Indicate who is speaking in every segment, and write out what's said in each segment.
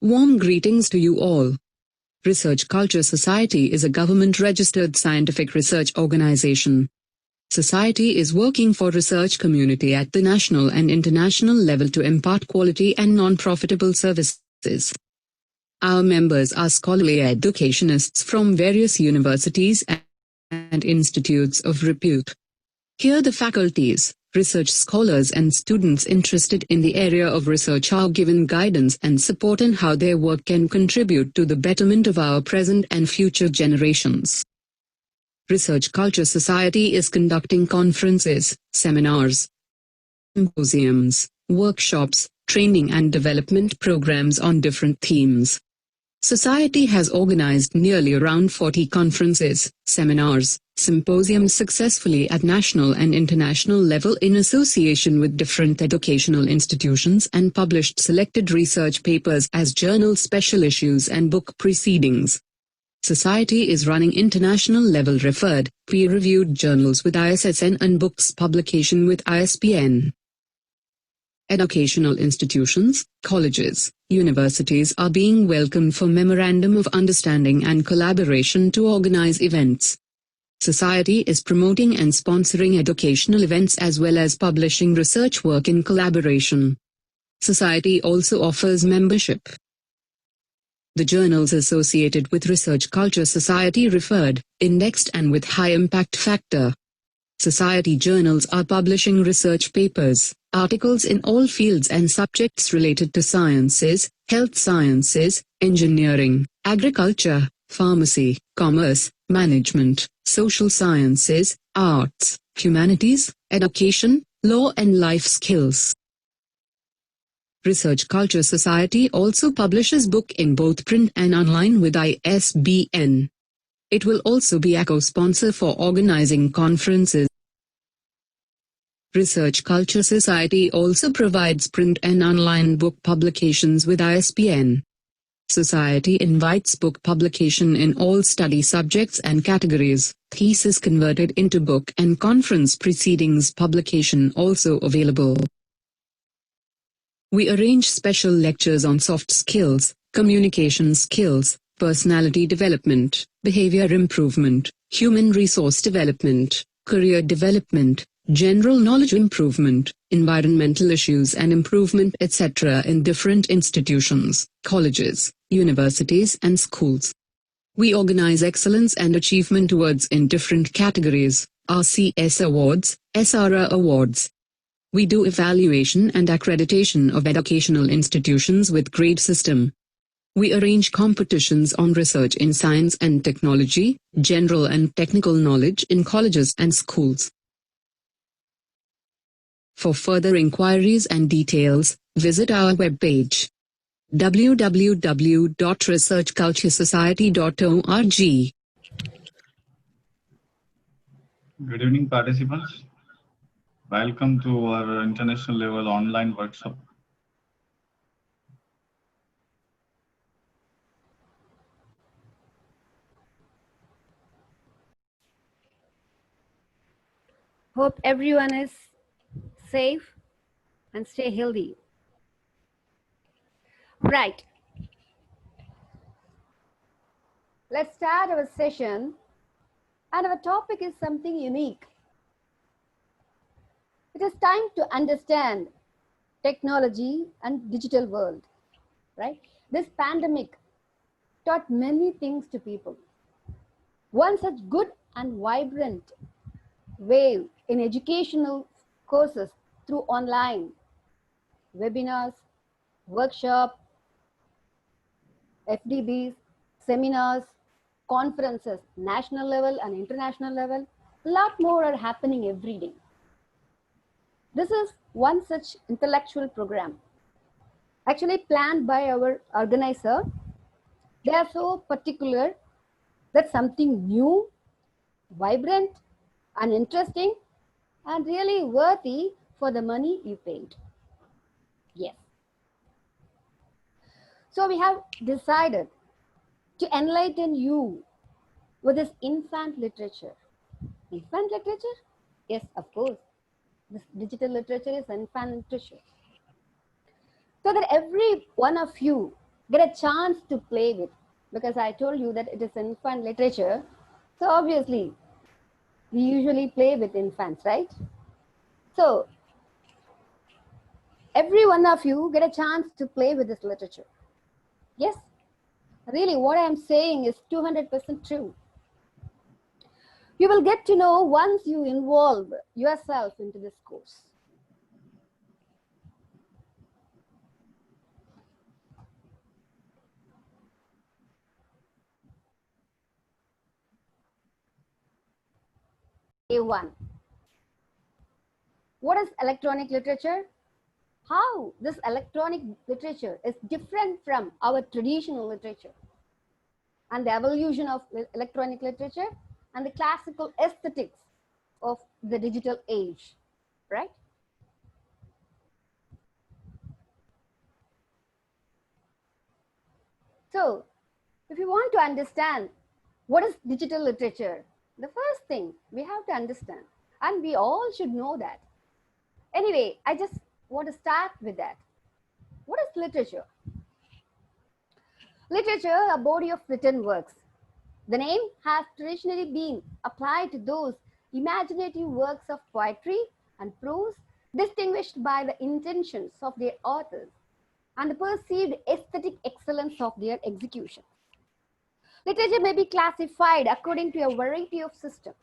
Speaker 1: Warm greetings to you all. Research Culture Society is a government-registered scientific research organization. Society is working for research community at the national and international level to impart quality and non-profitable services. Our members are scholarly educationists from various universities and institutes of repute. Here the faculties, research scholars and students interested in the area of research are given guidance and support in how their work can contribute to the betterment of our present and future generations. Research Culture Society is conducting conferences, seminars, symposiums, workshops, training and development programs on different themes. Society has organized nearly around 40 conferences, seminars, symposiums successfully at national and international level in association with different educational institutions and published selected research papers as journal special issues and book proceedings. Society is running international level referred, peer-reviewed journals with ISSN and books publication with ISBN. Educational institutions, colleges, universities are being welcomed for Memorandum of Understanding and collaboration to organize events. Society is promoting and sponsoring educational events as well as publishing research work in collaboration. Society also offers membership. The journals associated with Research Culture Society referred, indexed and with high impact factor. Society journals are publishing research papers, articles in all fields and subjects related to sciences, health sciences, engineering, agriculture, pharmacy, commerce, management, social sciences, arts, humanities, education, law and life skills. Research Culture Society also publishes book in both print and online with ISBN. It will also be a co-sponsor for organizing conferences. Research Culture Society also provides print and online book publications with ISBN. Society invites book publication in all study subjects and categories, thesis converted into book and conference proceedings publication also available. We arrange special lectures on soft skills, communication skills, personality development, behavior improvement, human resource development, career development, general knowledge improvement, environmental issues and improvement etc. in different institutions, colleges, universities and schools. We organize excellence and achievement awards in different categories, RCS awards, SRA awards. We do evaluation and accreditation of educational institutions with grade system. We arrange competitions on research in science and technology, general and technical knowledge in colleges and schools. For further inquiries and details, visit our webpage www.researchculturesociety.org.
Speaker 2: Good evening, participants. Welcome to our international level online workshop.
Speaker 3: Hope everyone is safe and stay healthy. Right. Let's start our session, and our topic is something unique. It is time to understand technology and digital world, right? This pandemic taught many things to people. One such good and vibrant wave in educational courses through online webinars, workshops, FDBs, seminars, conferences, national level and international level. A lot more are happening every day. This is one such intellectual program, actually planned by our organizer. They are so particular that something new, vibrant, and interesting, and really worthy for the money you paid. Yes. So we have decided to enlighten you with this infant literature. Infant literature? Yes, of course. This digital literature is infant literature. So that every one of you get a chance to play with, because I told you that it is infant literature. So obviously, we usually play with infants, right? So every one of you get a chance to play with this literature. Yes, really, what I'm saying is 200% true. You will get to know once you involve yourself into this course. A1. What is electronic literature? How this electronic literature is different from our traditional literature, and the evolution of electronic literature, and the classical aesthetics of the digital age, right? So if you want to understand what is digital literature, the first thing we have to understand, and we all should know that. Anyway, I just want to start with that. What is literature? Literature, a body of written works. The name has traditionally been applied to those imaginative works of poetry and prose distinguished by the intentions of their authors and the perceived aesthetic excellence of their execution. Literature may be classified according to a variety of systems,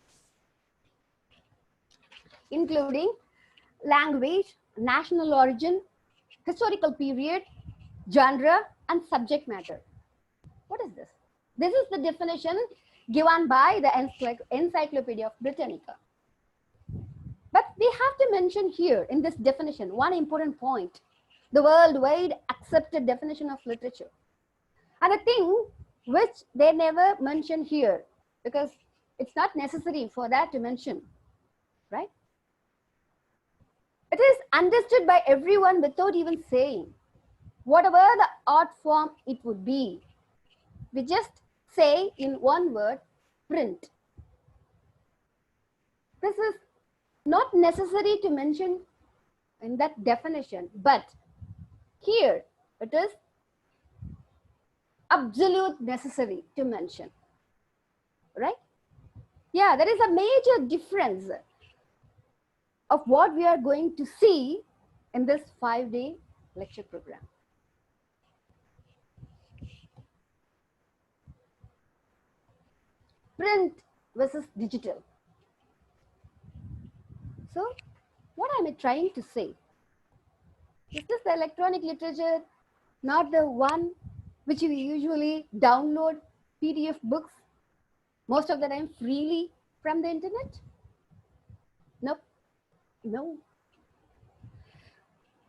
Speaker 3: including language, national origin, historical period, genre, and subject matter. What is this? This is the definition given by the Encyclopedia of Britannica. But we have to mention here in this definition one important point, the worldwide accepted definition of literature. And a thing which they never mention here, because it's not necessary for that to mention, right? It is understood by everyone without even saying. Whatever the art form it would be, we just say in one word, print. This is not necessary to mention in that definition, but here it is absolute necessary to mention, right? Yeah, there is a major difference of what we are going to see in this 5-day lecture program. Print versus digital. So what am I trying to say? Is this the electronic literature not the one which you usually download PDF books most of the time freely from the internet? Nope. No.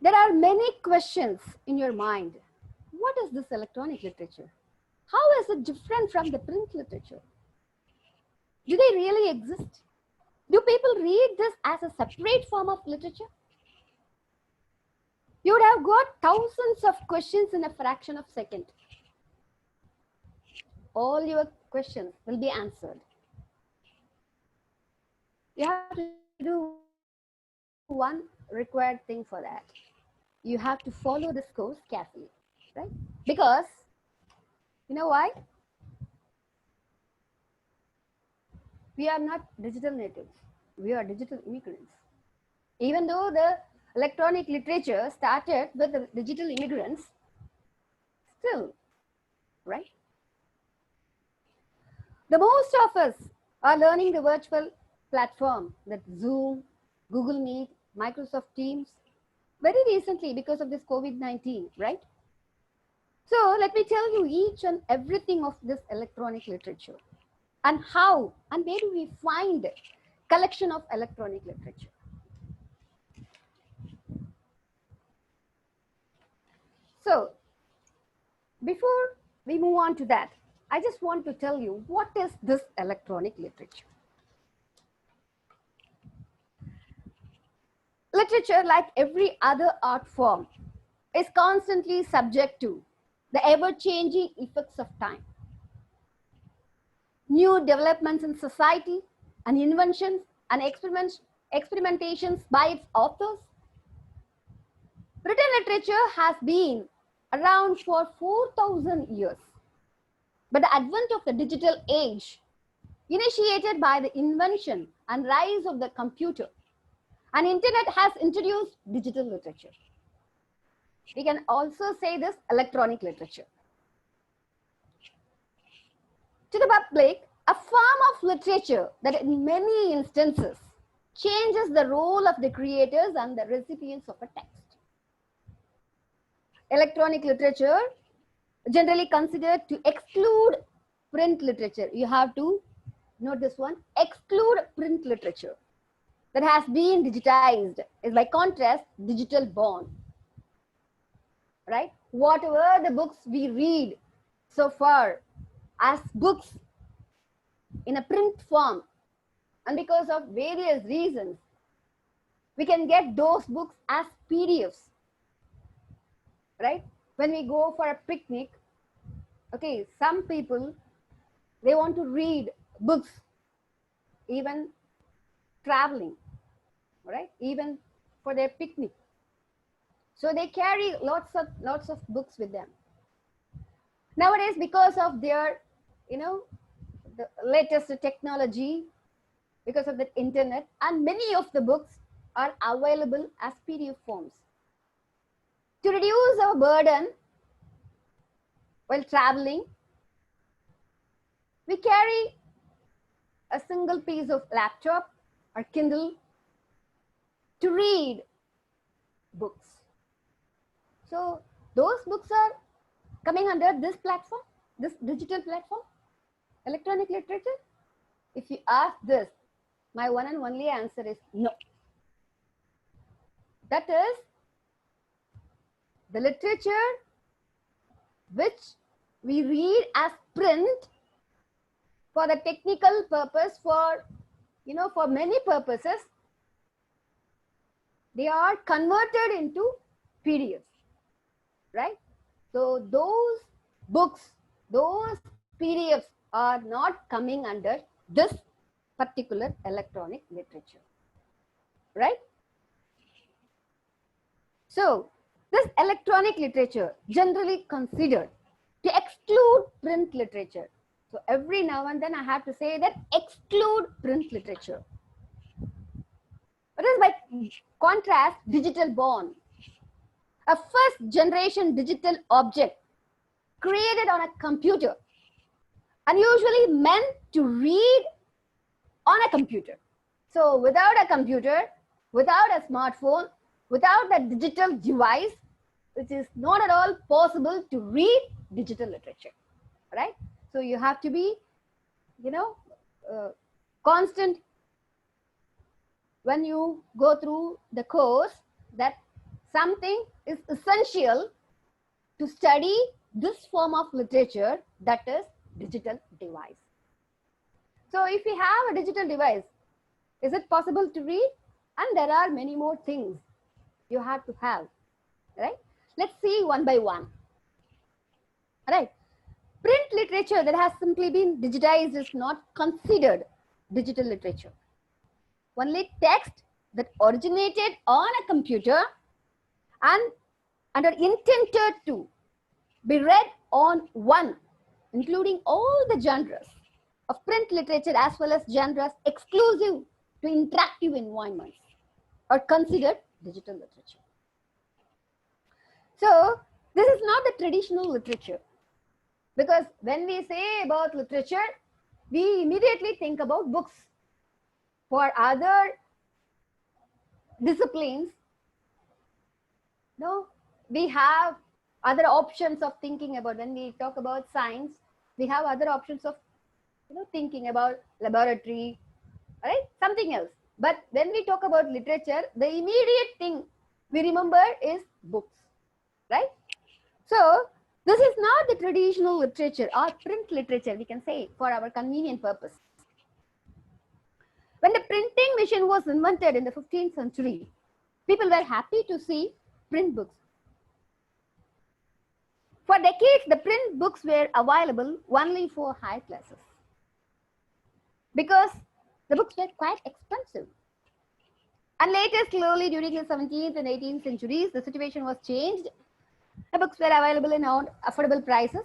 Speaker 3: There are many questions in your mind. What is this electronic literature? How is it different from the print literature? Do they really exist? Do people read this as a separate form of literature? You would have got thousands of questions in a fraction of a second. All your questions will be answered. You have to do one required thing for that. You have to follow this course carefully, right? Because, you know why? We are not digital natives. We are digital immigrants. Even though the electronic literature started with the digital immigrants, still, right? The most of us are learning the virtual platform, that Zoom, Google Meet, Microsoft Teams, very recently because of this COVID-19, right? So let me tell you each and everything of this electronic literature and how and where do we find collection of electronic literature. So before we move on to that, I just want to tell you what is this electronic literature. Literature, like every other art form, is constantly subject to the ever-changing effects of time, new developments in society, and inventions and experimentations by its authors. Written literature has been around for 4,000 years. But the advent of the digital age, initiated by the invention and rise of the computer and internet, has introduced digital literature. We can also say this electronic literature. To the public, a form of literature that in many instances changes the role of the creators and the recipients of a text. Electronic literature generally considered to exclude print literature. You have to note this one, exclude print literature that has been digitized is by contrast digital born, right? Whatever the books we read so far as books in a print form, and because of various reasons, we can get those books as PDFs, right? When we go for a picnic, okay, some people, they want to read books even traveling, right? Even for their picnic. So they carry lots of books with them. Nowadays, because of their, the latest technology, because of the internet, and many of the books are available as PDF forms. To reduce our burden while traveling, we carry a single piece of laptop or Kindle to read books. So those books are coming under this platform, this digital platform, electronic literature. If you ask this, my one and only answer is no. That is the literature which we read as print for the technical purpose, for for many purposes, they are converted into PDFs, right? So those books, those PDFs are not coming under this particular electronic literature, right? So this electronic literature generally considered to exclude print literature. So every now and then I have to say that exclude print literature. It is by contrast digital born, a first generation digital object created on a computer and usually meant to read on a computer. So without a computer, without a smartphone, without a digital device, it is not at all possible to read digital literature, right? So you have to be, constant when you go through the course, that something is essential to study this form of literature, that is digital device. So if we have a digital device, is it possible to read? And there are many more things you have to have, right? Let's see one by one, right? Print literature that has simply been digitized is not considered digital literature. Only text that originated on a computer and are intended to be read on one, including all the genres of print literature as well as genres exclusive to interactive environments, are considered digital literature. So this is not the traditional literature, because when we say about literature, we immediately think about books. For other disciplines, no, we have other options of thinking about. When we talk about science, we have other options of thinking about laboratory, right? Something else. But when we talk about literature, the immediate thing we remember is books, right? So this is not the traditional literature or print literature, we can say, for our convenient purpose. When the printing machine was invented in the 15th century, people were happy to see print books. For decades, the print books were available only for high classes because the books were quite expensive. And later, slowly during the 17th and 18th centuries, the situation was changed. The books were available in affordable prices.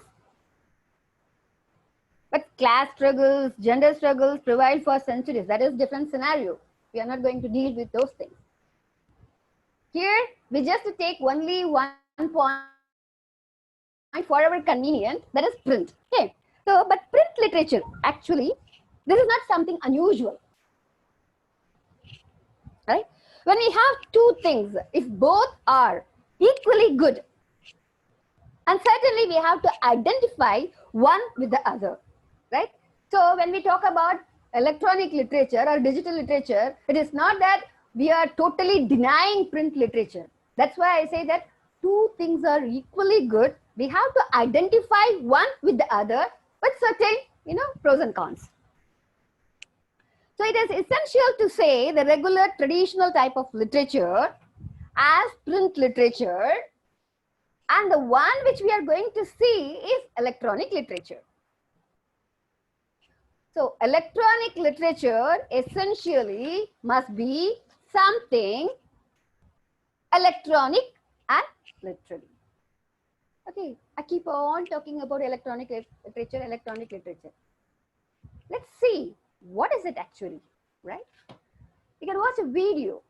Speaker 3: But class struggles, gender struggles prevailed for centuries. That is a different scenario. We are not going to deal with those things. Here, we just take only one point for our convenience, that is print. Okay. So, but print literature, actually, this is not something unusual. Right? When we have two things, if both are equally good, and certainly we have to identify one with the other, right? So when we talk about electronic literature or digital literature, it is not that we are totally denying print literature. That's why I say that two things are equally good. We have to identify one with the other with certain, pros and cons. So it is essential to say the regular traditional type of literature as print literature, and the one which we are going to see is electronic literature. So electronic literature essentially must be something electronic and literary. Okay, I keep on talking about electronic literature. Let's see, what is it actually, right? You can watch a video.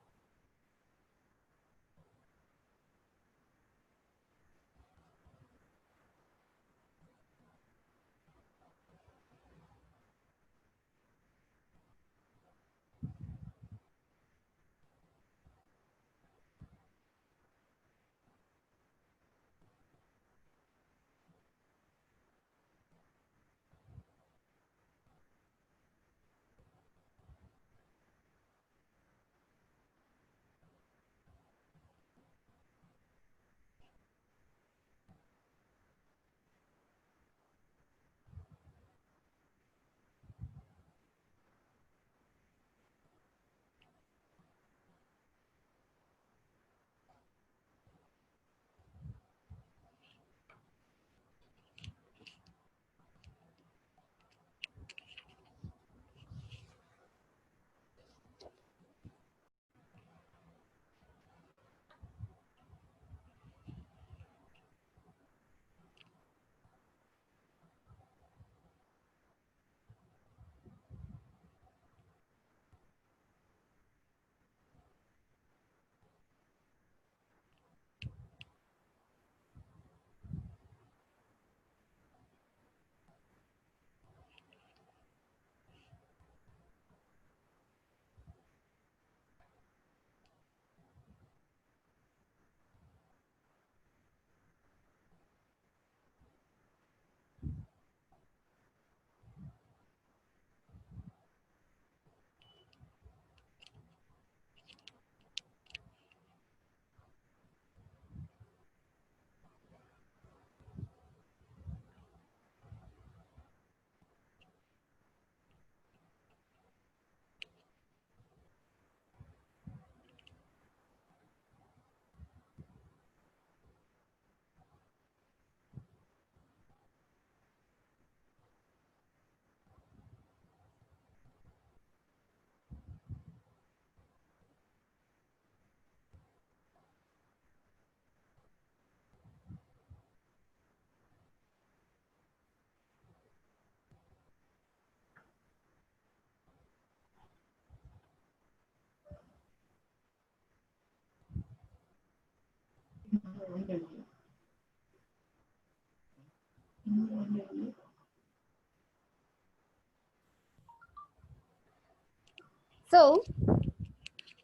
Speaker 3: So,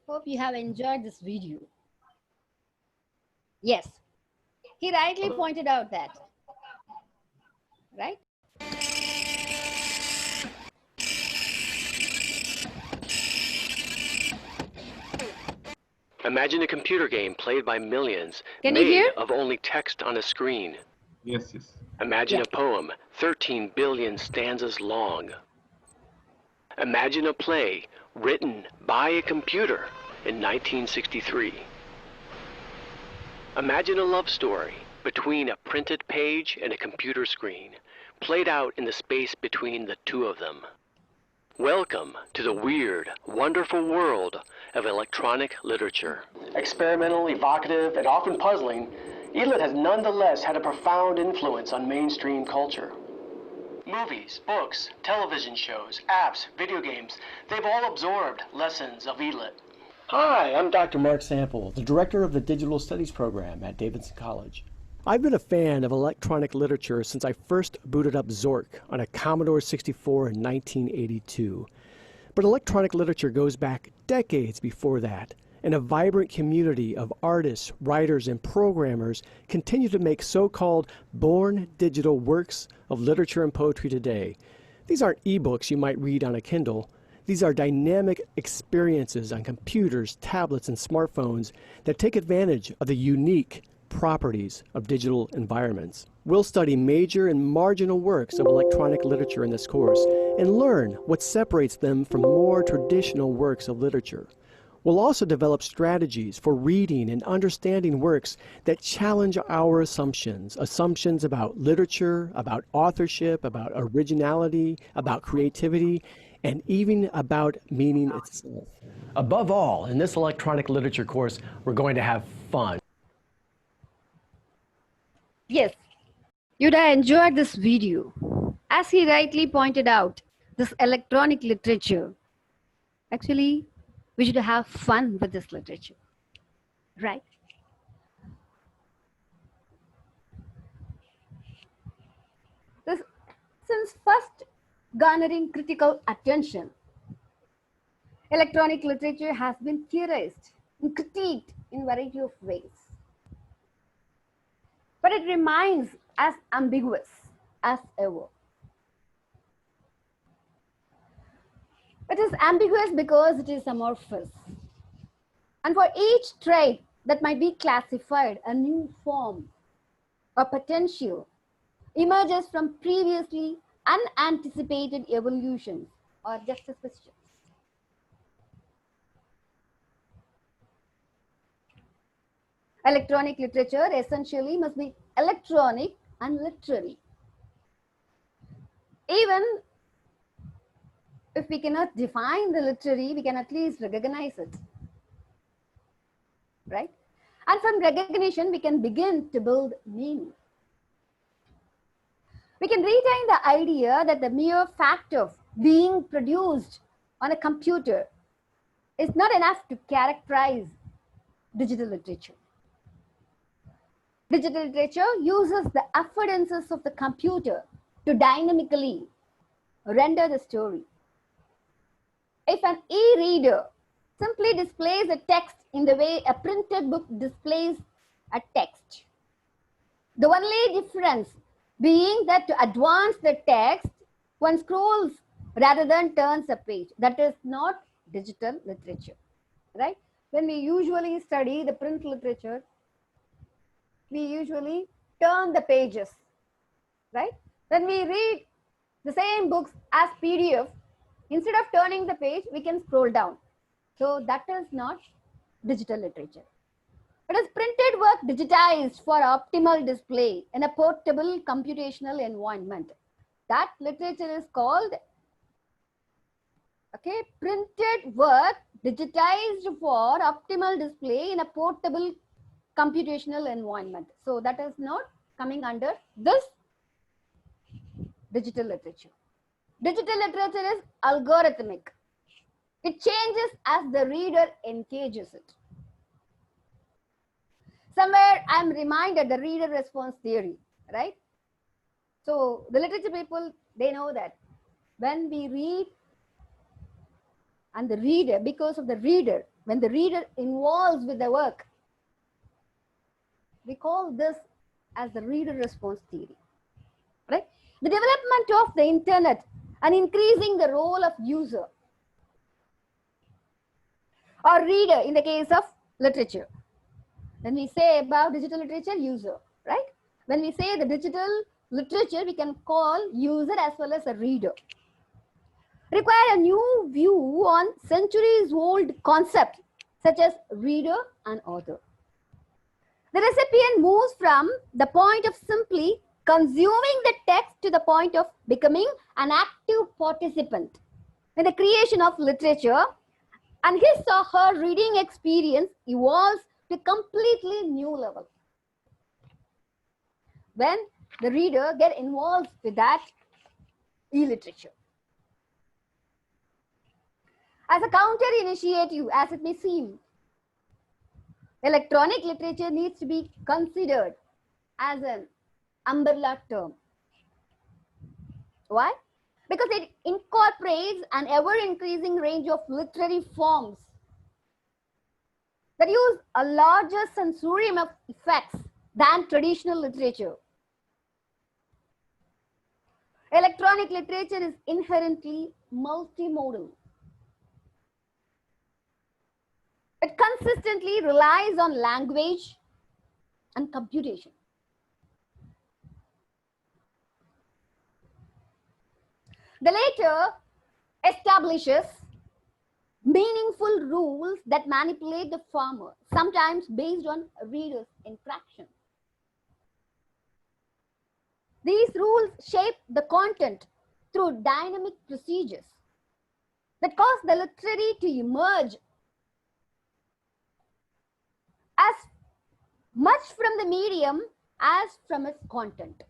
Speaker 3: hope you have enjoyed this video. Yes, he rightly pointed out that, right?
Speaker 4: Imagine a computer game played by millions,
Speaker 3: Can you hear?
Speaker 4: made of only text on a screen.
Speaker 2: Yes, yes.
Speaker 4: Imagine
Speaker 3: Yeah.
Speaker 4: a poem 13 billion stanzas long. Imagine a play written by a computer in 1963. Imagine a love story between a printed page and a computer screen, played out in the space between the two of them. Welcome to the weird, wonderful world of electronic literature. Experimental, evocative, and often puzzling, Elit has nonetheless had a profound influence on mainstream culture. Movies, books, television shows, apps, video games, they've all absorbed lessons of Elit.
Speaker 5: Hi, I'm Dr. Mark Sample, the director of the Digital Studies program at Davidson College. I've been a fan of electronic literature since I first booted up Zork on a Commodore 64 in 1982. But electronic literature goes back decades before that, and a vibrant community of artists, writers, and programmers continue to make so-called born digital works of literature and poetry today. These aren't ebooks you might read on a Kindle. These are dynamic experiences on computers, tablets, and smartphones that take advantage of the unique properties of digital environments. We'll study major and marginal works of electronic literature in this course and learn what separates them from more traditional works of literature. We'll also develop strategies for reading and understanding works that challenge our assumptions about literature, about authorship, about originality, about creativity, and even about meaning itself. Above all, in this electronic literature course, we're going to have fun.
Speaker 3: Yes, you'd have enjoyed this video. As he rightly pointed out, this electronic literature, actually, we should have fun with this literature, right? Since first garnering critical attention, electronic literature has been theorized and critiqued in a variety of ways. But it remains as ambiguous as ever. It is ambiguous because it is amorphous. And for each trait that might be classified, a new form or potential emerges from previously unanticipated evolutions or juxtapositions. Electronic literature essentially must be electronic and literary. Even if we cannot define the literary, we can at least recognize it, right? And from recognition, we can begin to build meaning. We can retain the idea that the mere fact of being produced on a computer is not enough to characterize digital literature. Digital literature uses the affordances of the computer to dynamically render the story. If an e-reader simply displays a text in the way a printed book displays a text, the only difference being that to advance the text, one scrolls rather than turns a page. That is not digital literature, right? When we usually study the print literature, we usually turn the pages, right? When we read the same books as PDF, instead of turning the page, we can scroll down. So that is not digital literature. It is printed work digitized for optimal display in a portable computational environment. That literature is called, printed work digitized for optimal display in a portable computational environment. So that is not coming under this digital literature. Digital literature is algorithmic. It changes as the reader engages it. Somewhere I'm reminded the reader response theory, right? So the literature people, they know that when we read and the reader, because of the reader, when the reader involves with the work, we call this as the reader response theory, right? The development of the internet and increasing the role of user or reader in the case of literature. When we say about digital literature, user, right? When we say the digital literature, we can call user as well as a reader. Require a new view on centuries-old concepts such as reader and author. The recipient moves from the point of simply consuming the text to the point of becoming an active participant in the creation of literature, and his or her reading experience evolves to a completely new level. when the reader get involved with that e-literature. As a counter initiative, as it may seem, electronic literature needs to be considered as an umbrella term. Why? Because it incorporates an ever-increasing range of literary forms that use a larger sensorium of effects than traditional literature. Electronic literature is inherently multimodal. It consistently relies on language and computation. The latter establishes meaningful rules that manipulate the former, sometimes based on readers' infraction. These rules shape the content through dynamic procedures that cause the literary to emerge as much from the medium as from its content.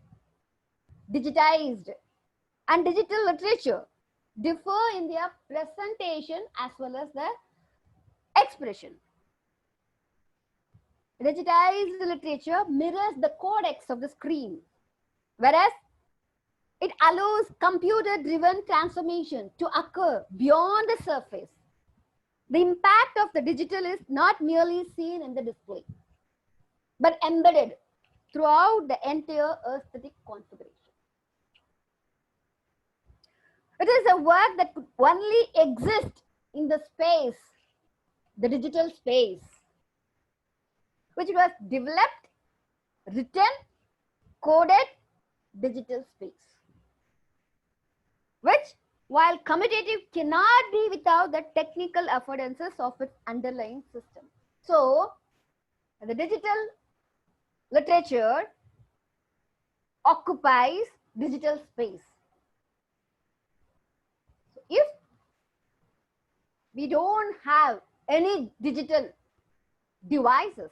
Speaker 3: Digitized and digital literature differ in their presentation as well as their expression. Digitized literature mirrors the codex of the screen, whereas it allows computer-driven transformation to occur beyond the surface. The impact of the digital is not merely seen in the display, but embedded throughout the entire aesthetic configuration. It is a work that could only exist in the space, the digital space, which was developed, written, coded digital space, which, while commutative, cannot be without the technical affordances of its underlying system. So, the digital literature occupies digital space. If we don't have any digital devices,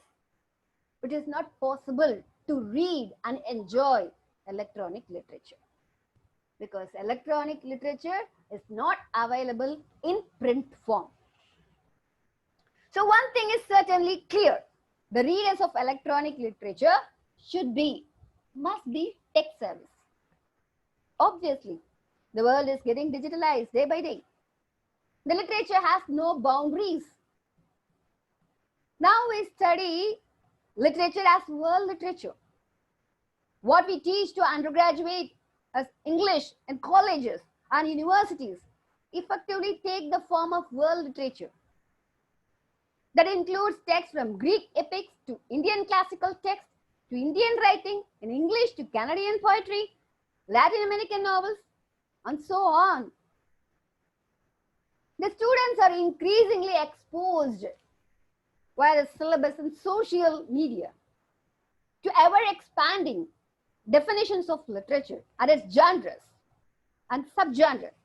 Speaker 3: it is not possible to read and enjoy electronic literature, because electronic literature is not available in print form. So one thing is certainly clear: the readers of electronic literature must be tech savvy. Obviously, the world is getting digitalized day by day. The literature has no boundaries. Now we study literature as world literature. What we teach to undergraduate as English in colleges and universities effectively take the form of world literature. That includes texts from Greek epics to Indian classical texts to Indian writing in English to Canadian poetry, Latin American novels, and so on. The students are increasingly exposed via the syllabus and social media to ever-expanding definitions of literature and its genres and subgenres,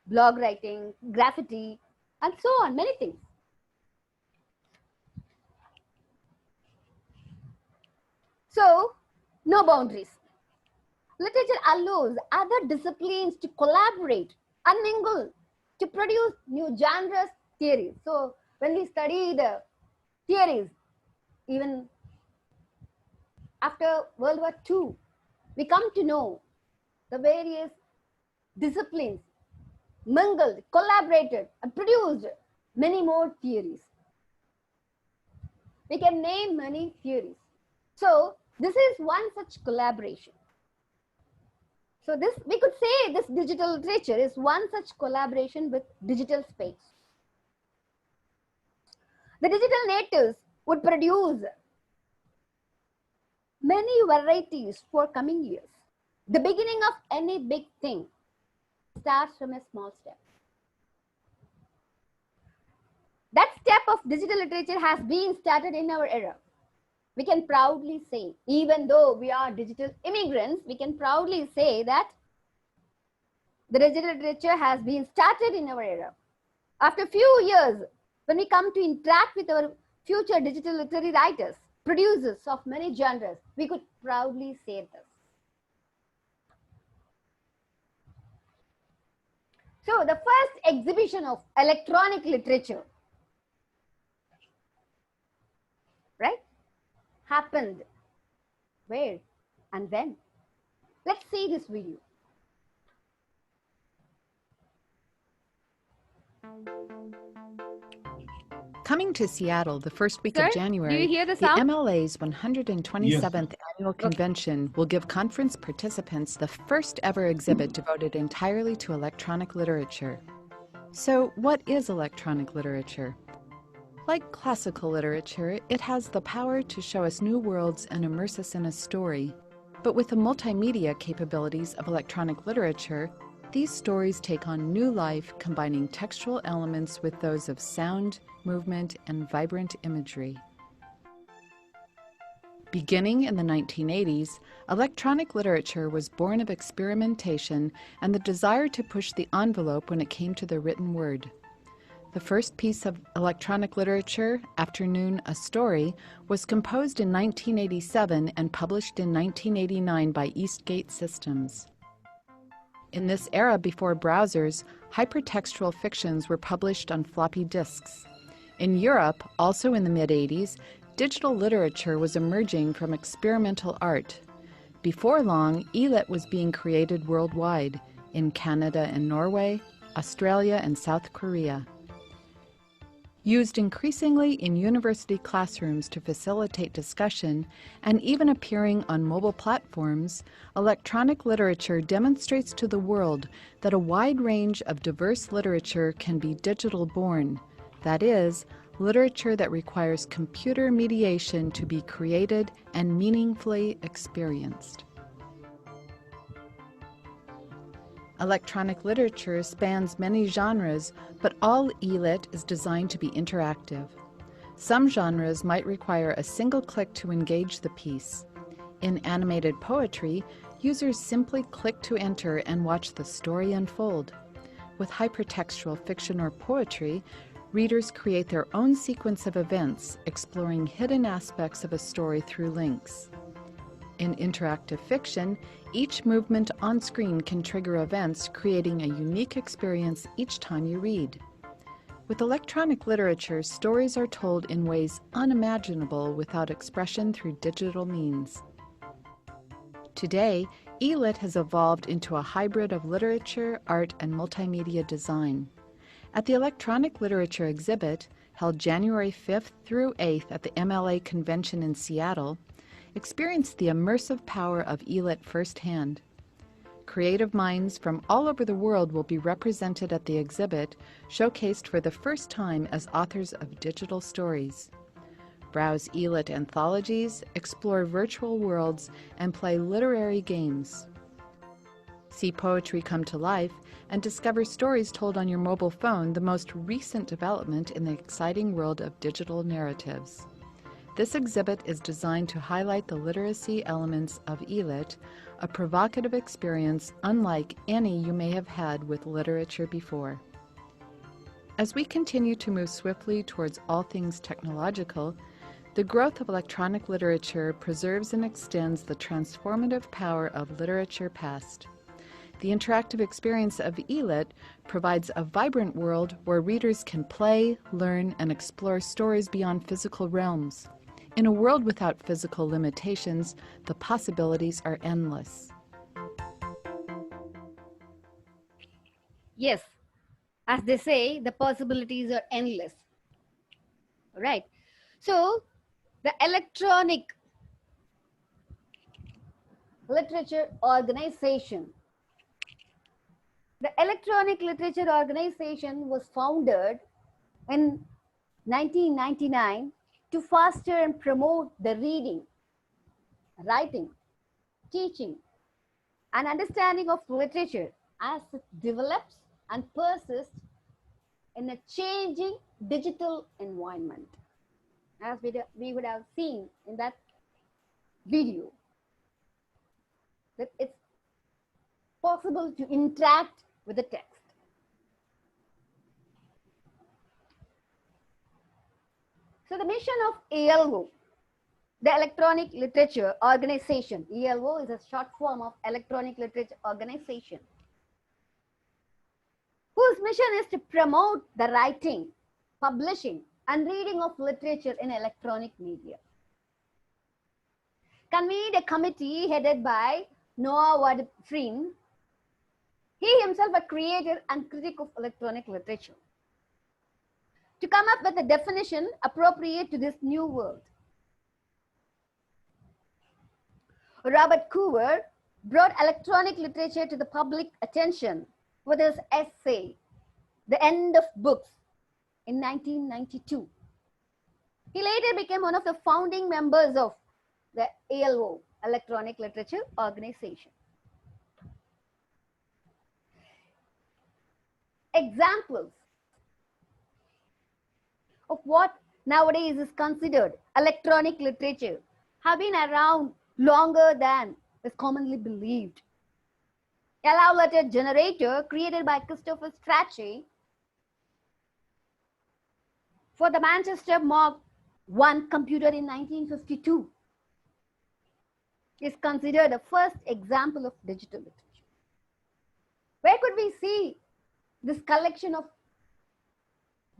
Speaker 3: blog writing, graffiti, and so on, many things. So, no boundaries. Literature allows other disciplines to collaborate and mingle to produce new genres, theories. So, when we study the theories, even after World War II, we come to know the various disciplines mingled, collaborated, and produced many more theories. We can name many theories. So, this is one such collaboration. So we could say this digital literature is one such collaboration with digital space. The digital natives would produce many varieties for coming years. The beginning of any big thing starts from a small step. That step of digital literature has been started in our era. We can proudly say, even though we are digital immigrants, we can proudly say that the digital literature has been started in our era. After a few years, when we come to interact with our future digital literary writers, producers of many genres, we could proudly say this. So the first exhibition of electronic literature, right, happened where and when? Let's see this video.
Speaker 6: Coming to Seattle the first week
Speaker 3: Sir,
Speaker 6: of
Speaker 3: do you
Speaker 6: January,
Speaker 3: hear the
Speaker 6: the
Speaker 3: sound?
Speaker 6: MLA's 127th annual convention will give conference participants the first ever exhibit devoted entirely to electronic literature. So, what is electronic literature? Like classical literature, it has the power to show us new worlds and immerse us in a story. But with the multimedia capabilities of electronic literature, these stories take on new life, combining textual elements with those of sound, movement, and vibrant imagery. Beginning in the 1980s, electronic literature was born of experimentation and the desire to push the envelope when it came to the written word. The first piece of electronic literature, Afternoon, a Story, was composed in 1987 and published in 1989 by Eastgate Systems. In this era before browsers, hypertextual fictions were published on floppy disks. In Europe, also in the mid-80s, digital literature was emerging from experimental art. Before long, e-lit was being created worldwide, in Canada and Norway, Australia and South Korea. Used increasingly in university classrooms to facilitate discussion and even appearing on mobile platforms, electronic literature demonstrates to the world that a wide range of diverse literature can be digital-born, that is, literature that requires computer mediation to be created and meaningfully experienced. Electronic literature spans many genres, but all e-lit is designed to be interactive. Some genres might require a single click to engage the piece. In animated poetry, users simply click to enter and watch the story unfold. With hypertextual fiction or poetry, readers create their own sequence of events, exploring hidden aspects of a story through links. In interactive fiction, each movement on screen can trigger events, creating a unique experience each time you read. With electronic literature, stories are told in ways unimaginable without expression through digital means. Today, e-lit has evolved into a hybrid of literature, art, and multimedia design. At the Electronic Literature exhibit, held January 5th through 8th at the MLA convention in Seattle, experience the immersive power of e-lit firsthand. Creative minds from all over the world will be represented at the exhibit, showcased for the first time as authors of digital stories. Browse e-lit anthologies, explore virtual worlds, and play literary games. See poetry come to life and discover stories told on your mobile phone, the most recent development in the exciting world of digital narratives. This exhibit is designed to highlight the literacy elements of e-lit, a provocative experience unlike any you may have had with literature before. As we continue to move swiftly towards all things technological, the growth of electronic literature preserves and extends the transformative power of literature past. The interactive experience of e-lit provides a vibrant world where readers can play, learn, and explore stories beyond physical realms. In a world without physical limitations, the possibilities are endless.
Speaker 3: Yes, as they say, the possibilities are endless. Right. So, the Electronic Literature Organization. The Electronic Literature Organization was founded in 1999 to foster and promote the reading, writing, teaching, and understanding of literature as it develops and persists in a changing digital environment, as we would have seen in that video, that it's possible to interact with the text. So the mission of ELO, the Electronic Literature Organization, ELO is a short form of Electronic Literature Organization, whose mission is to promote the writing, publishing, and reading of literature in electronic media. Convened a committee headed by Noah Ward-Freen, he himself a creator and critic of electronic literature, to come up with a definition appropriate to this new world. Robert Coover brought electronic literature to the public attention with his essay, The End of Books, in 1992. He later became one of the founding members of the ALO, Electronic Literature Organization. Examples of what nowadays is considered electronic literature have been around longer than is commonly believed. A love letter generator created by Christopher Strachey for the Manchester Mark I computer in 1952 is considered the first example of digital literature. Where could we see this collection of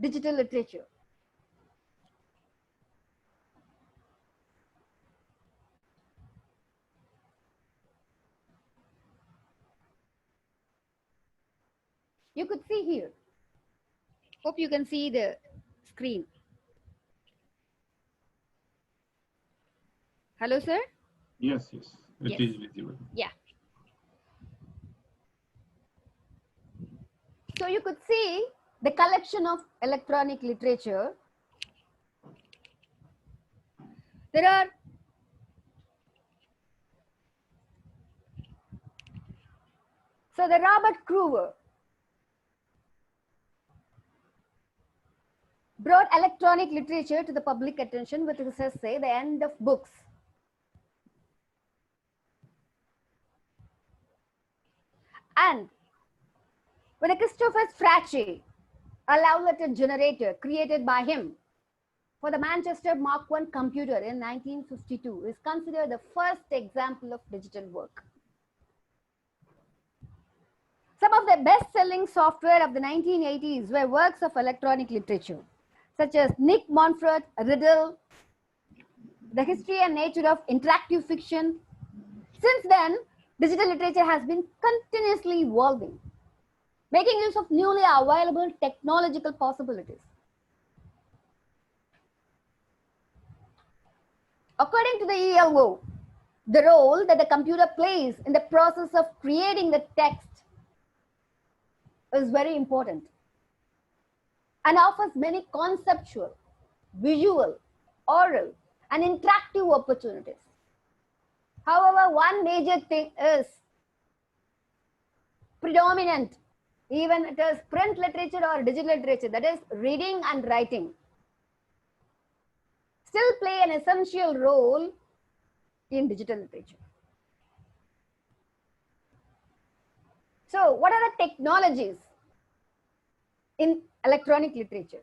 Speaker 3: digital literature? You could see here. Hope you can see the screen. Hello, sir?
Speaker 2: Yes, yes. It
Speaker 3: Yes.
Speaker 2: is visible.
Speaker 3: Yeah. So you could see the collection of electronic literature. There are so the Robert Coover brought electronic literature to the public attention with his essay, The End of Books. And when a Christopher Strachey, a love letter generator created by him for the Manchester Mark I computer in 1952, is considered the first example of digital work. Some of the best-selling software of the 1980s were works of electronic literature, such as Nick Monfort, Riddle, The History and Nature of Interactive Fiction. Since then, digital literature has been continuously evolving, making use of newly available technological possibilities. According to the ELO, the role that the computer plays in the process of creating the text is very important and offers many conceptual, visual, oral, and interactive opportunities. However, one major thing is predominant, even it is print literature or digital literature, that is reading and writing, still play an essential role in digital literature. So what are the technologies in electronic literature?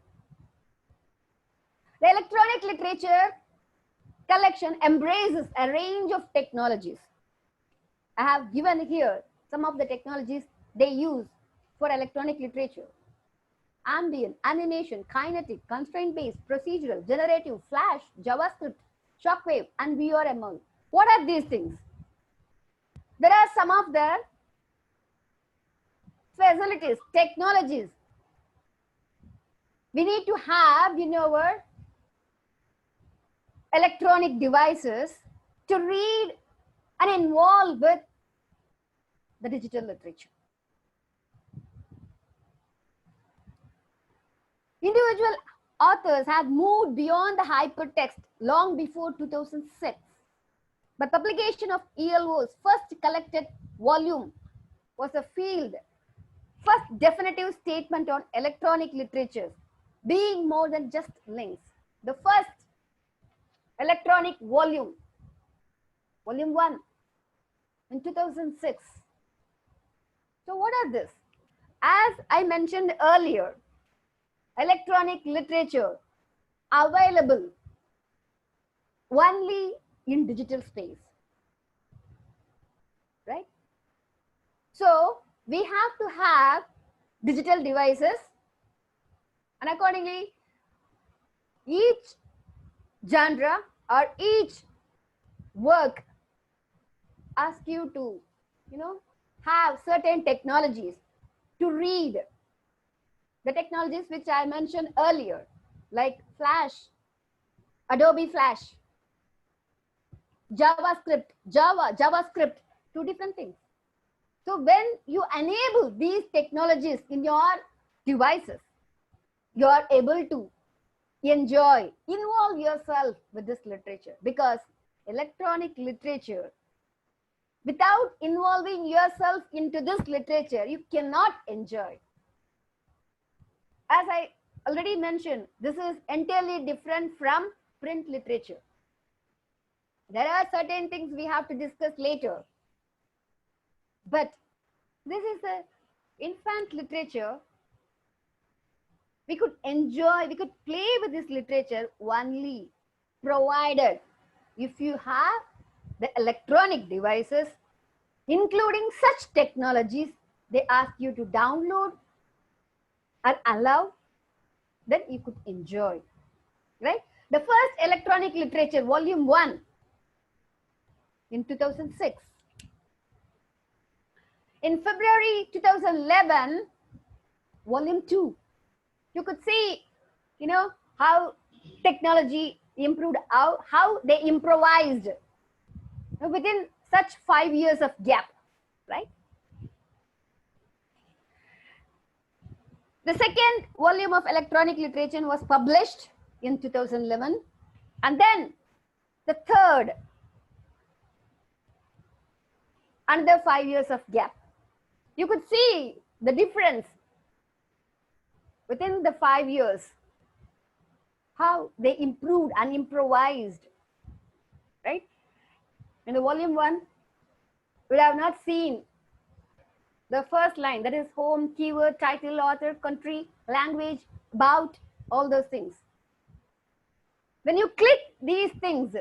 Speaker 3: The electronic literature collection embraces a range of technologies. I have given here some of the technologies they use for electronic literature: ambient, animation, kinetic, constraint-based, procedural, generative, flash, JavaScript, shockwave, and VRML. What are these things? There are some of the facilities, technologies we need to have in our electronic devices to read and involve with the digital literature. Individual authors have moved beyond the hypertext long before 2006. But publication of ELO's first collected volume was a field first definitive statement on electronic literature, being more than just links. The first electronic volume, volume 1 in 2006. So what are this? As I mentioned earlier, electronic literature available only in digital space, right? So we have to have digital devices, and accordingly each genre or each work asks you to, have certain technologies to read. The technologies which I mentioned earlier, like Flash, Adobe Flash, JavaScript, JavaScript, two different things. So when you enable these technologies in your devices, you are able to enjoy, involve yourself with this literature, because electronic literature, without involving yourself into this literature, you cannot enjoy. As I already mentioned, this is entirely different from print literature. There are certain things we have to discuss later. But this is an infant literature. We could enjoy, we could play with this literature only provided if you have the electronic devices, including such technologies they ask you to download and allow, then you could enjoy, right? The first electronic literature, volume 1, in 2006. In February 2011, volume 2. You could see, how technology improved, how they improvised within such 5 years of gap, right? The second volume of electronic literature was published in 2011. And then the third, another 5 years of gap. You could see the difference within the 5 years, how they improved and improvised, right? In the volume 1, we have not seen the first line, that is home, keyword, title, author, country, language, about, all those things. When you click these things,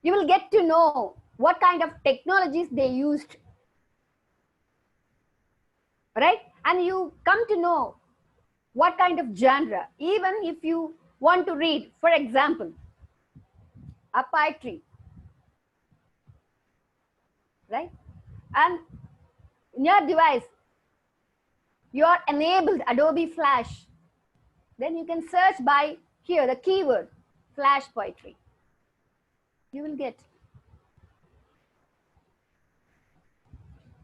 Speaker 3: you will get to know what kind of technologies they used, right? And you come to know what kind of genre. Even if you want to read, for example, a poetry, right? And in your device, you are enabled Adobe Flash. Then you can search by here, the keyword, Flash poetry. You will get,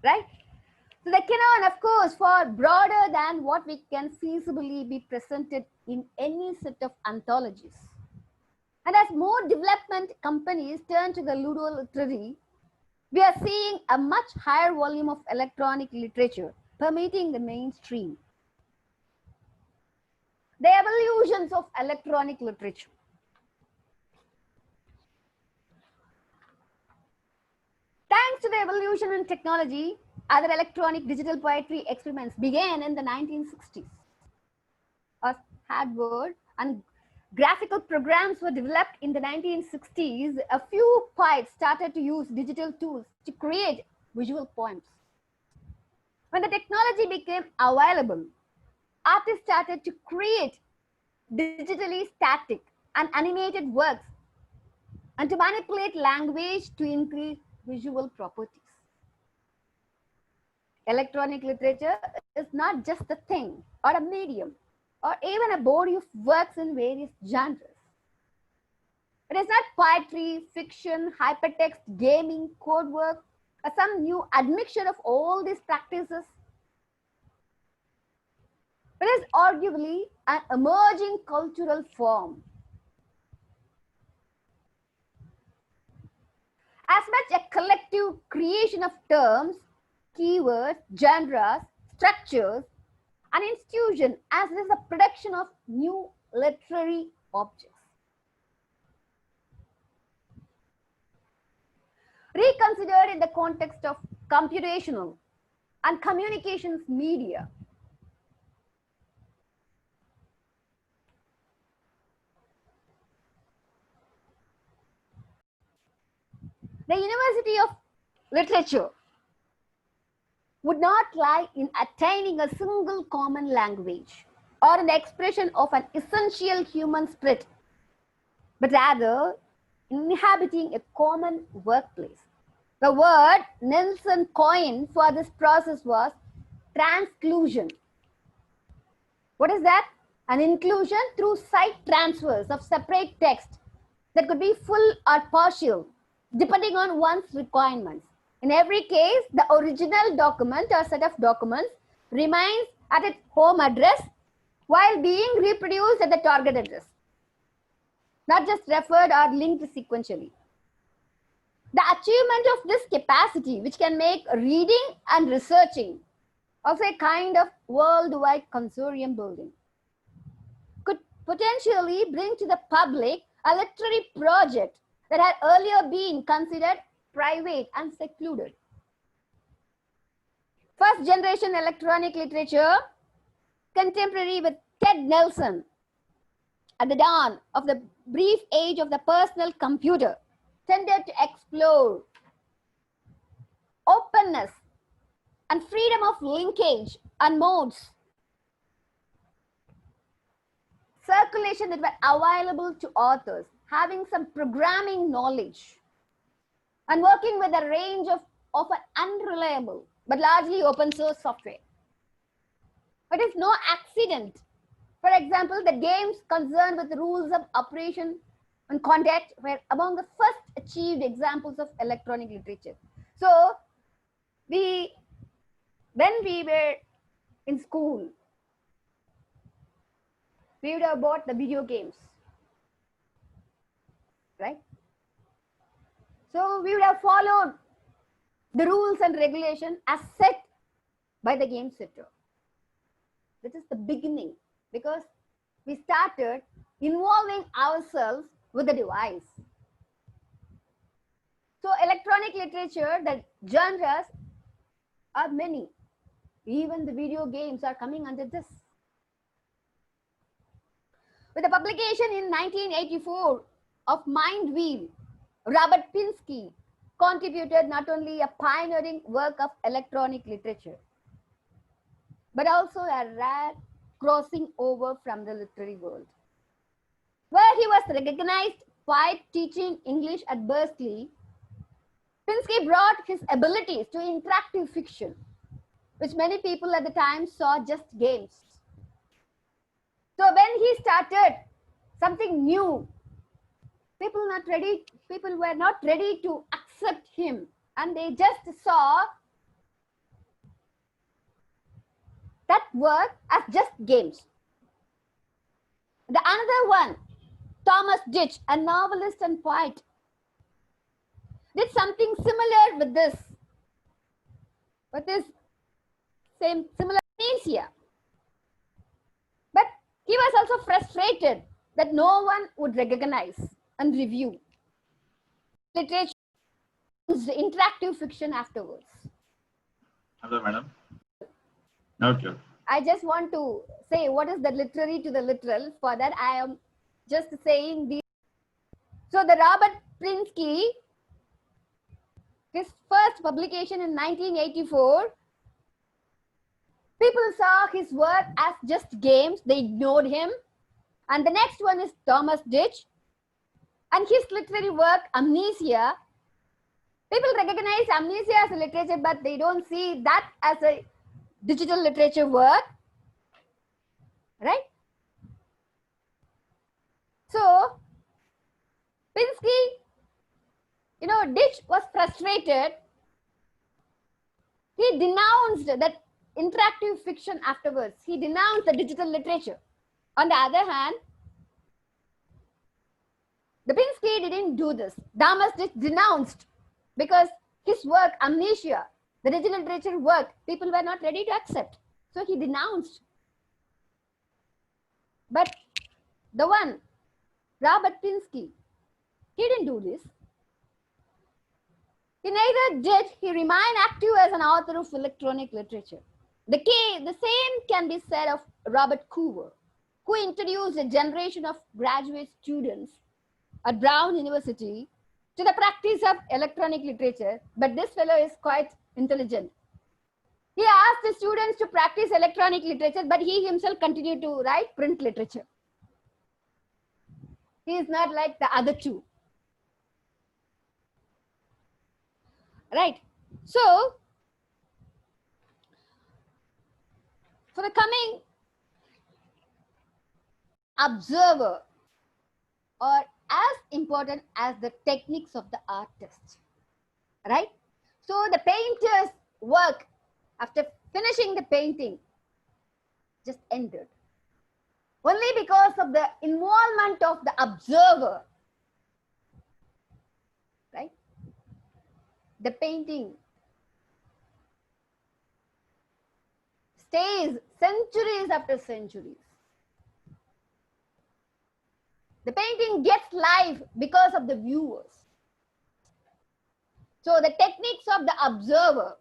Speaker 3: right? So the canon, of course, far broader than what we can feasibly be presented in any set of anthologies. And as more development companies turn to the ludoliterary, we are seeing a much higher volume of electronic literature permeating the mainstream. The evolutions of electronic literature. Thanks to the evolution in technology, other electronic digital poetry experiments began in the 1960s. As hardware and graphical programs were developed in the 1960s, a few poets started to use digital tools to create visual poems. When the technology became available, artists started to create digitally static and animated works and to manipulate language to increase visual properties. Electronic literature is not just a thing or a medium or even a body of works in various genres. It is not poetry, fiction, hypertext, gaming, code work, or some new admixture of all these practices. It is arguably an emerging cultural form. As much a collective creation of terms, keywords, genres, structures, and institutions as it is a production of new literary objects. Reconsidered in the context of computational and communications media, the University of Literature would not lie in attaining a single common language or in the expression of an essential human spirit, but rather in inhabiting a common workplace. The word Nelson coined for this process was transclusion. What is that? An inclusion through site transfers of separate text that could be full or partial, depending on one's requirements. In every case, the original document or set of documents remains at its home address while being reproduced at the target address, not just referred or linked sequentially. The achievement of this capacity, which can make reading and researching also a kind of worldwide consortium building, could potentially bring to the public a literary project that had earlier been considered private and secluded. First generation electronic literature, contemporary with Ted Nelson, at the dawn of the brief age of the personal computer, tended to explore openness and freedom of linkage and modes, circulation that were available to authors having some programming knowledge and working with a range of often unreliable but largely open source software. It is no accident, for example, that games concerned with rules of operation and conduct were among the first achieved examples of electronic literature. So, when we were in school, we would have bought the video games, right? So we would have followed the rules and regulation as set by the game setter. That is the beginning, because we started involving ourselves with the device. So electronic literature, the genres are many. Even the video games are coming under this. With the publication in 1984 of Mind Wheel, Robert Pinsky contributed not only a pioneering work of electronic literature, but also a rare crossing over from the literary world. Where he was recognized by teaching English at Berkeley, Pinsky brought his abilities to interactive fiction, which many people at the time saw just games. So when he started something new, people were not ready to accept him, and they just saw that work as just games. The another one, Thomas Ditch, a novelist and poet, did something similar with this, similar amnesia. But he was also frustrated that no one would recognize and review literature, interactive fiction afterwards.
Speaker 2: Hello, madam. Okay.
Speaker 3: I just want to say what is the literary to the literal. For that, I am just saying these. So the Robert Pinsky, his first publication in 1984, people saw his work as just games. They ignored him. And the next one is Thomas Ditch. And his literary work, Amnesia. People recognize Amnesia as a literature, but they don't see that as a digital literature work, right? So, Pinsky, Ditch was frustrated. He denounced that interactive fiction afterwards. He denounced the digital literature. On the other hand, the Pinsky didn't do this. Thomas Ditch denounced, because his work, Amnesia, the digital literature work, people were not ready to accept. So he denounced. But the one, Robert Pinsky, he didn't do this. He neither did he remain active as an author of electronic literature. The same can be said of Robert Coover, who introduced a generation of graduate students at Brown University to the practice of electronic literature, but this fellow is quite intelligent. He asked the students to practice electronic literature, but he himself continued to write print literature. He is not like the other two. Right. So, for the coming observer, or as important as the techniques of the artist. Right. So, the painter's work after finishing the painting just ended. Only because of the involvement of the observer. Right. The painting stays centuries after centuries. The painting gets life because of the viewers. So the techniques of the observer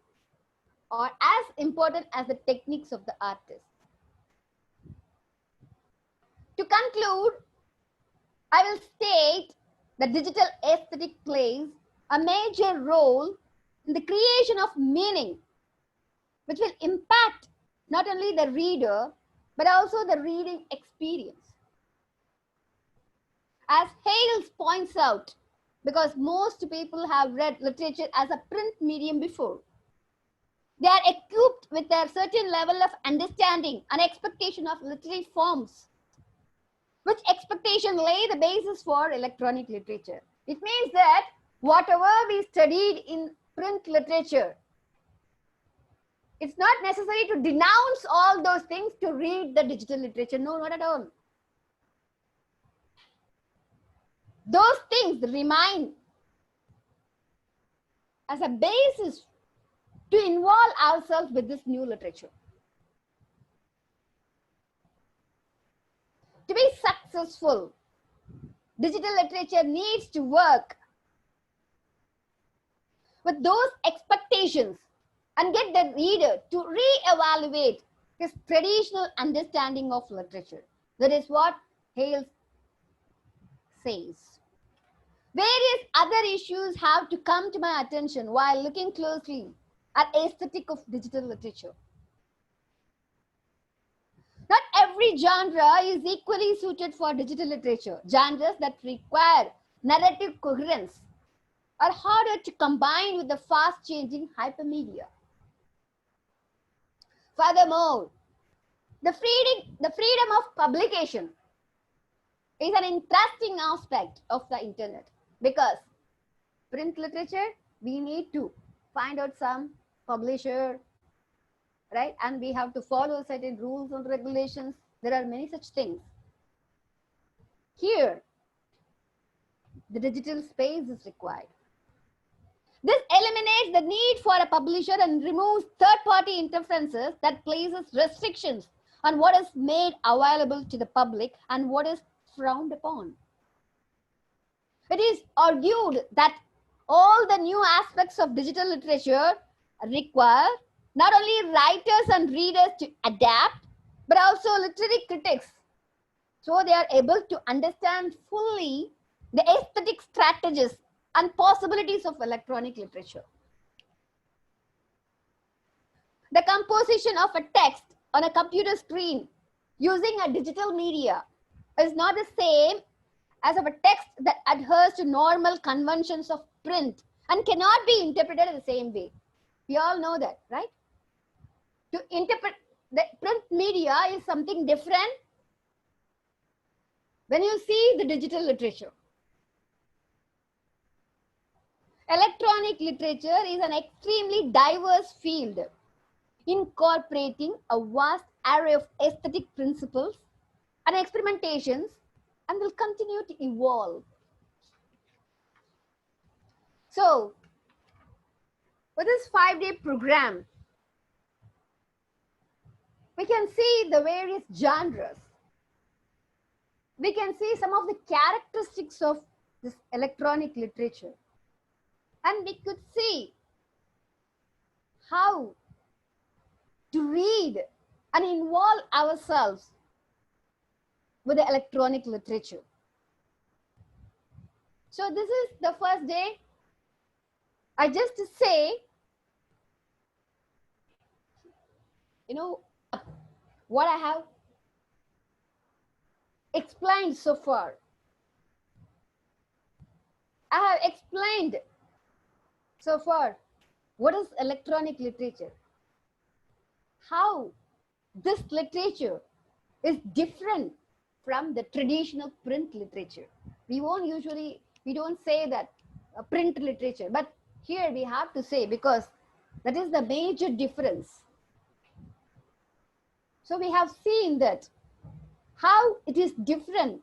Speaker 3: are as important as the techniques of the artist. To conclude, I will state that digital aesthetic plays a major role in the creation of meaning, which will impact not only the reader, but also the reading experience. As Hales points out, because most people have read literature as a print medium before, they are equipped with a certain level of understanding and expectation of literary forms, which expectation lay the basis for electronic literature. It means that whatever we studied in print literature, it's not necessary to denounce all those things to read the digital literature. No, not at all. Those things remain as a basis to involve ourselves with this new literature. To be successful, digital literature needs to work with those expectations and get the reader to re-evaluate his traditional understanding of literature. That is what Hales says. Various other issues have to come to my attention while looking closely at aesthetic of digital literature. Not every genre is equally suited for digital literature. Genres that require narrative coherence are harder to combine with the fast-changing hypermedia. Furthermore, the freedom of publication is an interesting aspect of the internet, because print literature, we need to find out some publisher, right? And we have to follow certain rules and regulations. There are many such things. Here, the digital space is required. This eliminates the need for a publisher and removes third-party interferences that places restrictions on what is made available to the public and what is frowned upon. It is argued that all the new aspects of digital literature require not only writers and readers to adapt, but also literary critics, so they are able to understand fully the aesthetic strategies and possibilities of electronic literature. The composition of a text on a computer screen using a digital media is not the same as of a text that adheres to normal conventions of print and cannot be interpreted in the same way. We all know that, right? To interpret the print media is something different when you see the digital literature. Electronic literature is an extremely diverse field, incorporating a vast array of aesthetic principles and experimentations, and will continue to evolve. So, with this 5-day program, we can see the various genres. We can see some of the characteristics of this electronic literature. And we could see how to read and involve ourselves with the electronic literature. So this is the first day. I just say you know, what I have explained so far. I have explained so far what is electronic literature, how this literature is different from the traditional print literature. We don't say that print literature, but here we have to say, because that is the major difference. So we have seen that how it is different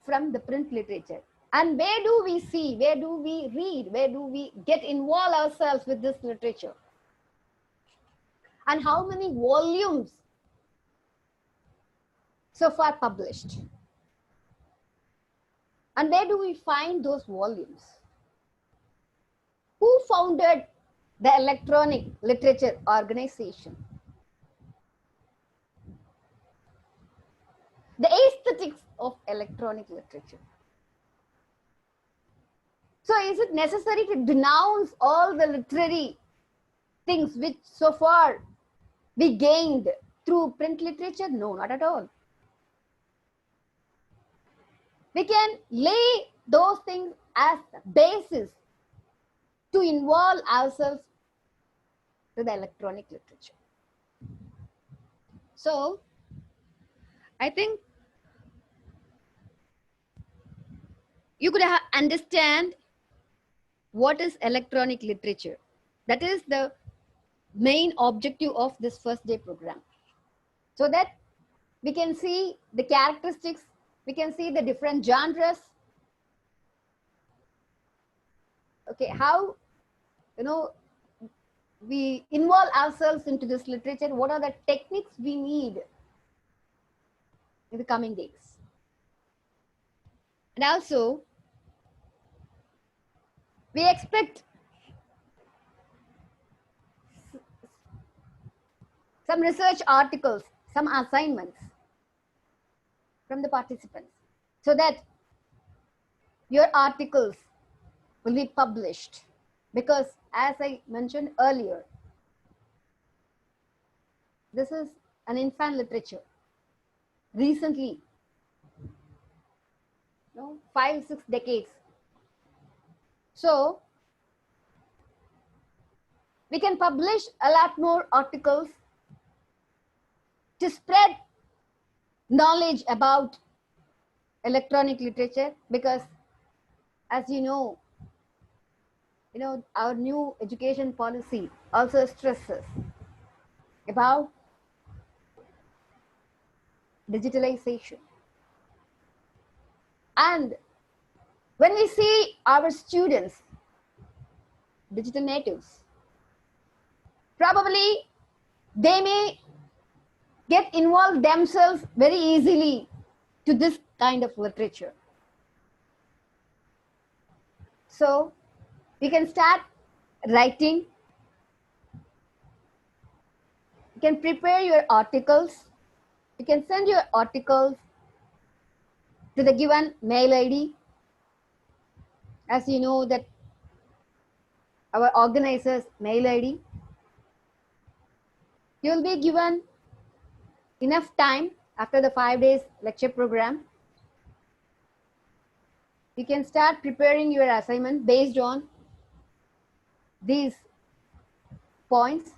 Speaker 3: from the print literature. And where do we see, where do we read, where do we get involved ourselves with this literature? And how many volumes so far published? And where do we find those volumes? Who founded the Electronic Literature Organization? The aesthetics of electronic literature. So is it necessary to denounce all the literary things which so far we gained through print literature? No, not at all. We can lay those things as the basis to involve ourselves to the electronic literature. So I think you could understand what is electronic literature. That is the main objective of this first day program. So that we can see the characteristics, we can see the different genres. Okay, how, we involve ourselves into this literature, what are the techniques we need in the coming days. And also, we expect some research articles, some assignments from the participants, so that your articles will be published. Because as I mentioned earlier, this is an infant literature. Recently, 5-6 decades. So we can publish a lot more articles to spread knowledge about electronic literature, because as you know, our new education policy also stresses about digitalization. And when we see our students, digital natives, probably they may get involved themselves very easily to this kind of literature. So we can start writing, you can prepare your articles, you can send your articles to the given mail ID. As you know that our organizer's mail ID. You will be given enough time after the 5 days lecture program. You can start preparing your assignment based on these points.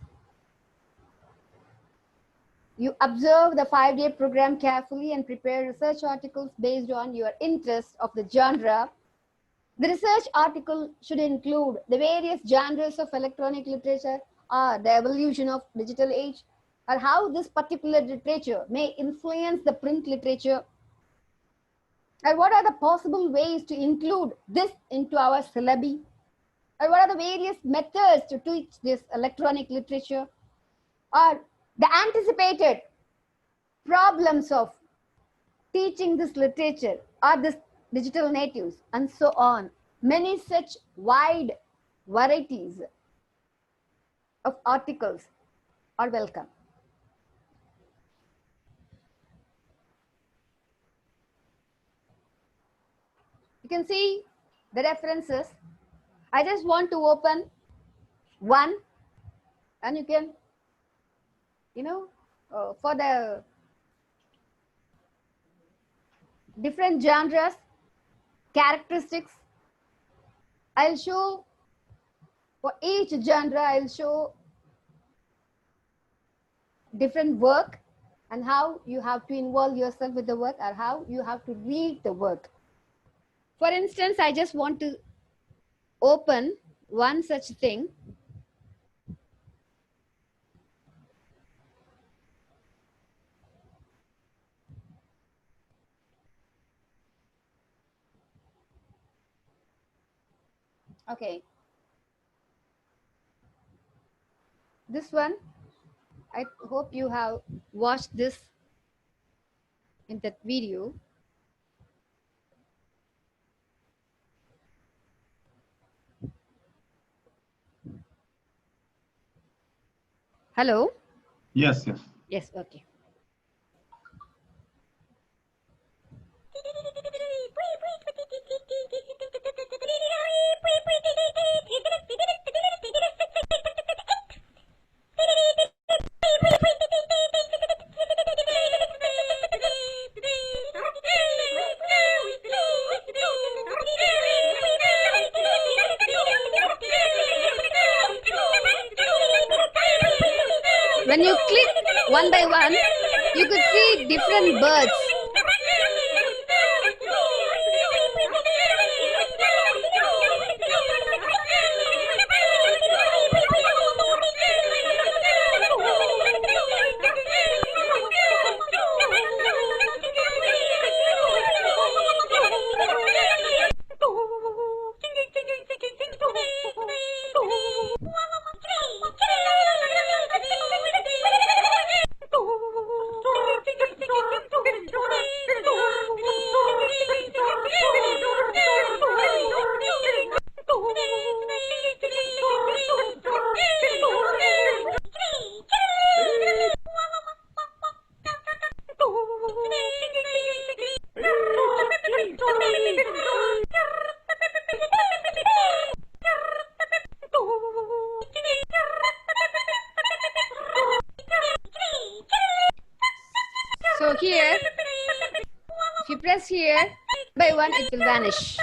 Speaker 3: You observe the 5-day program carefully and prepare research articles based on your interest of the genre. The research article should include the various genres of electronic literature, or the evolution of digital age, or how this particular literature may influence the print literature, and what are the possible ways to include this into our syllabi, or what are the various methods to teach this electronic literature, or the anticipated problems of teaching this literature or this digital natives, and so on. Many such wide varieties of articles are welcome. You can see the references. I just want to open one, and you can, for the different genres, characteristics. I'll show for each genre, I'll show different work and how you have to involve yourself with the work or how you have to read the work. For instance, I just want to open one such thing. Okay. This one, I hope you have watched this in that video. Hello?
Speaker 2: Yes, yes.
Speaker 3: Yes, okay. When you click one by one, you could see different birds. So here, if you press here, by one it will vanish.